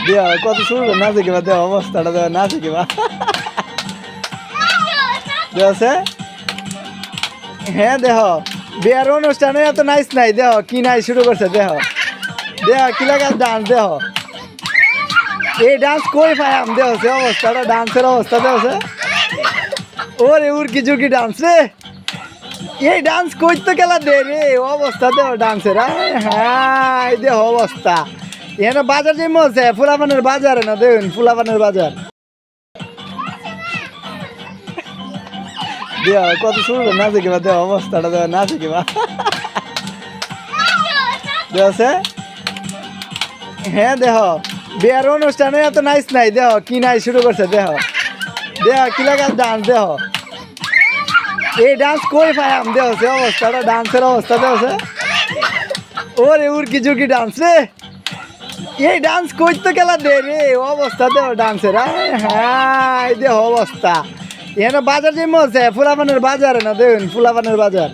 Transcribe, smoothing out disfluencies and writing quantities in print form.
দেহ কত সুন্দর নাচে কিবা দেহ অবস্থাটা দেহ নাচে কিবা দেহছে হ্যাঁ দেহ বিয়ার অনুষ্ঠানে এত নাইস নাই দেহ কি নাই শুরু করছে দেহ দেহ কি লাগা ডান্স দেহ এই ডান্স কই পাইম দেহছে অবস্থাটা ডান্সের অবস্থা দেহছে ওরে উড়কি ঝুঁকি ডান্স রে এই ডান্স করতে গেলা দে রে অবস্থা দেহ ডান্সের হ্যাঁ দেহ অবস্থা এখানে বাজার যে মজা ফুলাপানের বাজারে না দেখুন ফুলাপানের বাজার দেহ কত সুন্দর নাচে কিবা দেহ অবস্থাটা দেহ নাচে কিবা দেহছে হ্যাঁ দেহ বিয়ার অনুষ্ঠানে এত নাইস নাই দেহ কি নাই শুরু করছে দেহ দেহ কি লাগা ডান্স দেহ এই ডান্স কই পাইম দেহছে অবস্থাটা ডান্সের অবস্থা দেহছে ওরে উড়কি ঝুঁকি ডান্স রে এই ডান্স করতে গেলা দে রে অবস্থা দেহ ডান্সের হ্যাঁ দেহ অবস্থা এখানে বাজার যে মজা ফুলাপানের বাজারে না দেখুন ফুলাপানের বাজার